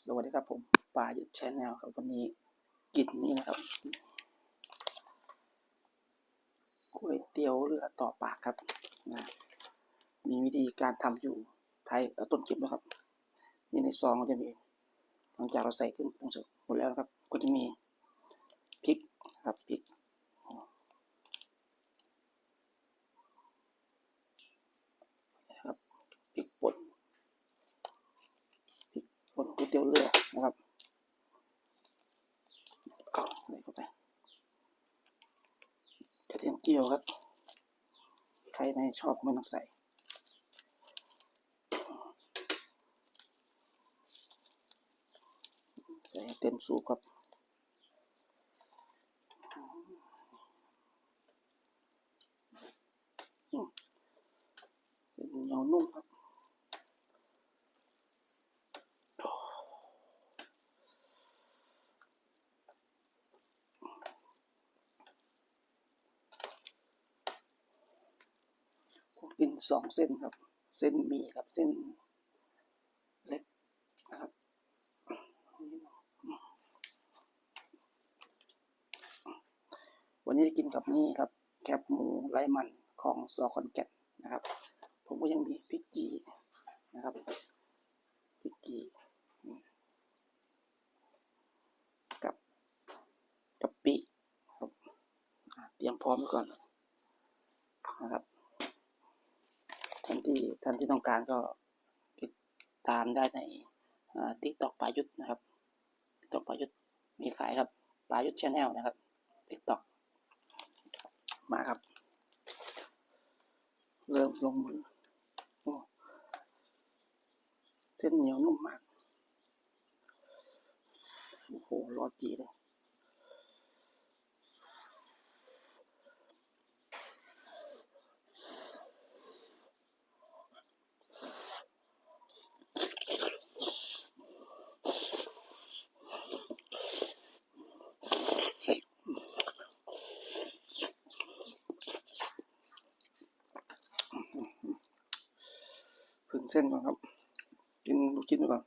สวัสดีครับผมปายุทธ Channel ครับวันนี้กินนี่นะครับก๋วยเตี๋ยวเรือต่อปากครับนะมีวิธีการทำอยู่ไทยต้นคลิปนะครับนี่ในซองก็จะมีหลังจากเราใส่เครื่องปรุงเสร็จหมดแล้วนะครับก็จะมีพริกครับพริกนะครับพริกป่นก๋วยเตี๋ยวเรือนะครับใส่เข้าไปกระเทียมเจียวครับใครไม่ชอบก็ไม่ต้องใส่ให้เต็มสูบครับเหนียวนุ่มครับกิน2 เส้นครับเส้นหมี่ครับเส้นเล็กนะครับวันนี้กินกับนี่ครับแคบหมูไร้มันของสอขอนแก่นนะครับผมก็ยังมีพริกจีนะครับพริกจีกับกะปิครับเตรียมพร้อมก่อนนะครับท่านที่ต้องการก็ติดตามได้ในTikTok ปายุทธนะครับ TikTok ปายุทธมีขายครับปายุทธ Channel นะครับ TikTok มาครับเริ่มลงมือเส้นเหนียวนุ่มมากโอ้โหรอจีเลยพึ่งเส้นก่อนครับกินลูกชิ้นก่อน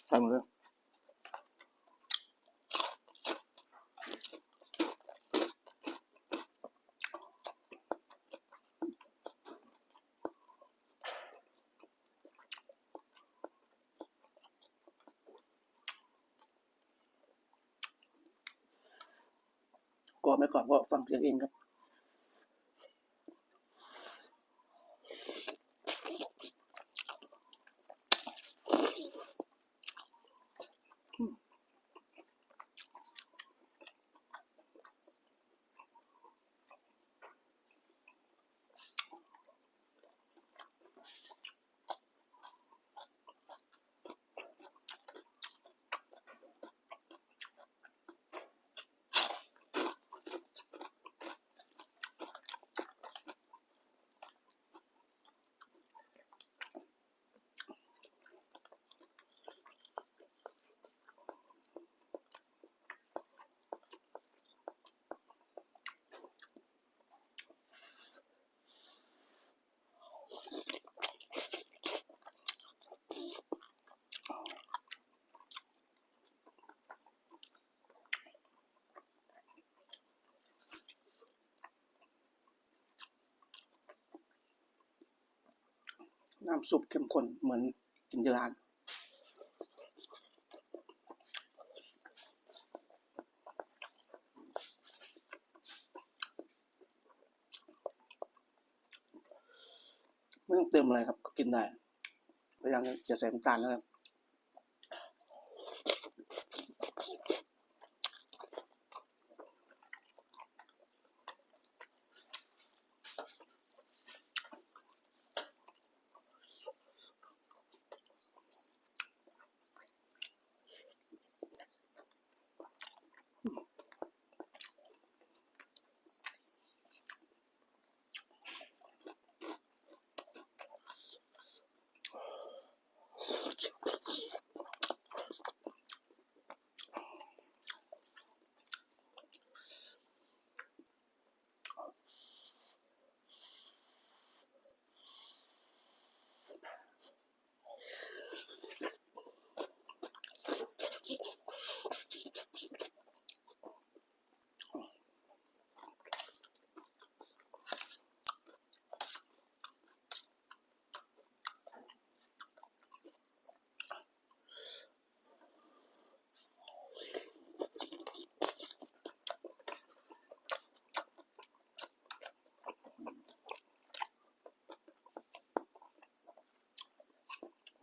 ใส่หมดเลยก่อนไม่ก่อนก็ฟังเสียงเองครับ น้ำซุปเข้มข้นเหมือนกินที่ร้านไม่ต้องเติมอะไรครับก็กินได้พยายามอย่าใส่น้ำตาลนะครับ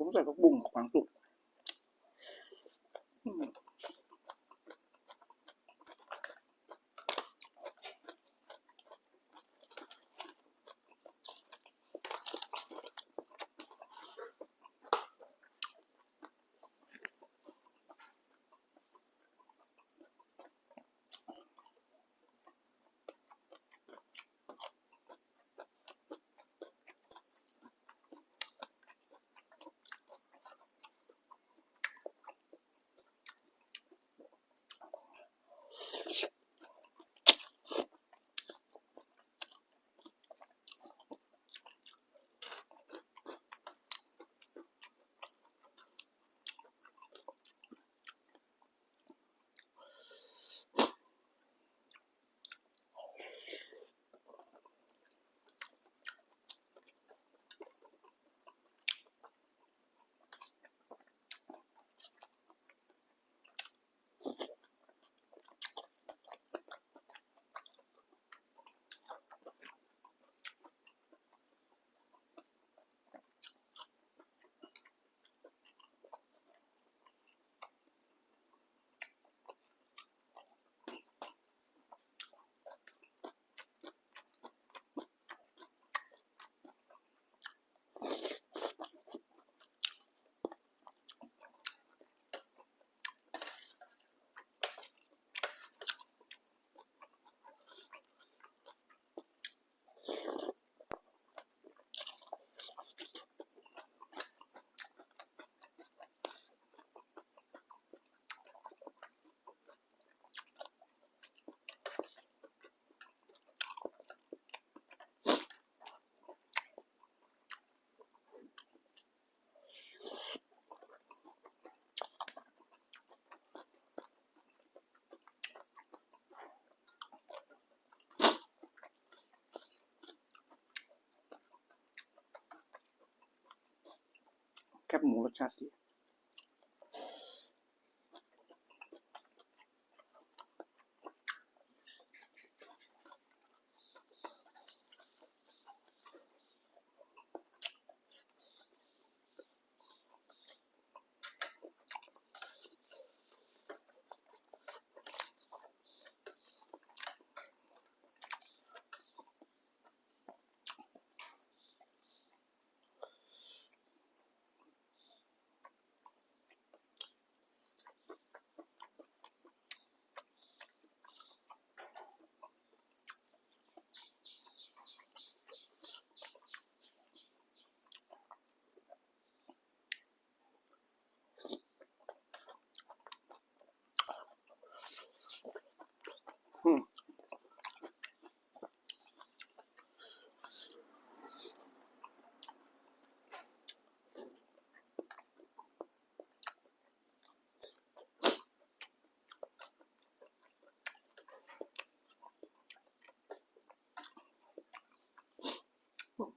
ผมใส่ผักบุ้งขวางสุกแคบหมูรสชาติดี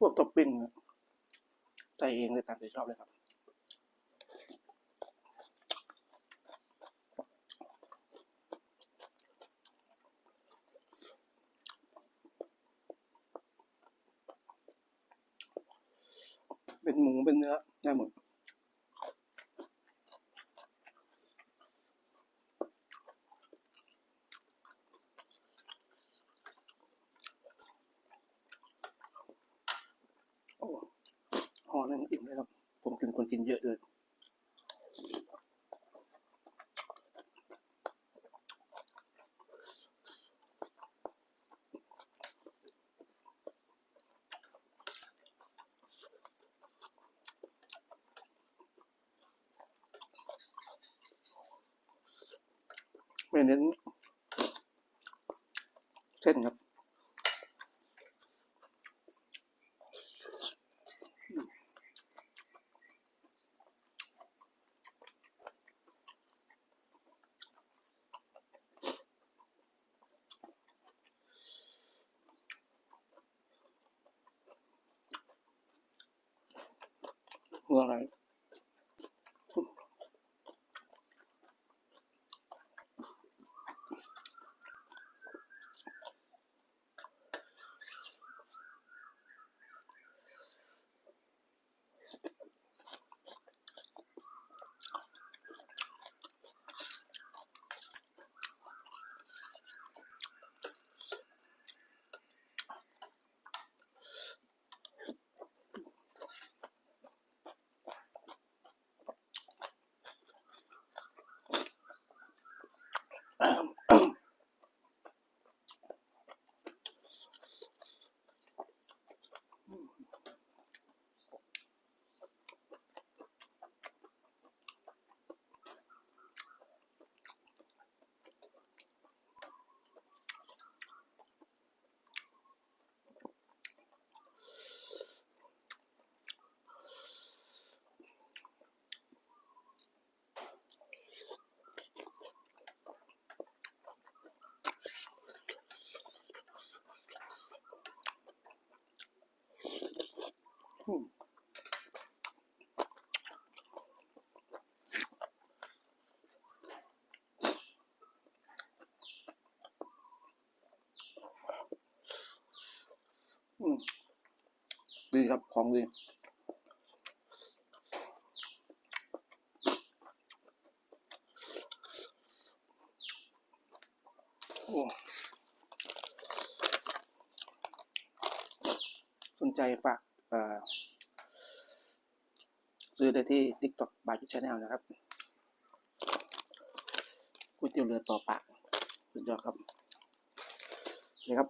วกท็อปปิ้งใส่เองเลยตามใจชอบเลยครับเป็นหมูเป็นเนื้อได้หมดโอ้ห่อนึงอิ่มเลยครับผมกินคนกินเยอะเลยไม่เน้นเส้นครับหัวอะไรดีครับของดีโอ้สนใจฝากซื้อได้ที่ TikTok บายพิชแนลนะครับก๋วยเตี๋ยวเรือต่อปากสุดยอดครับนี่ครับ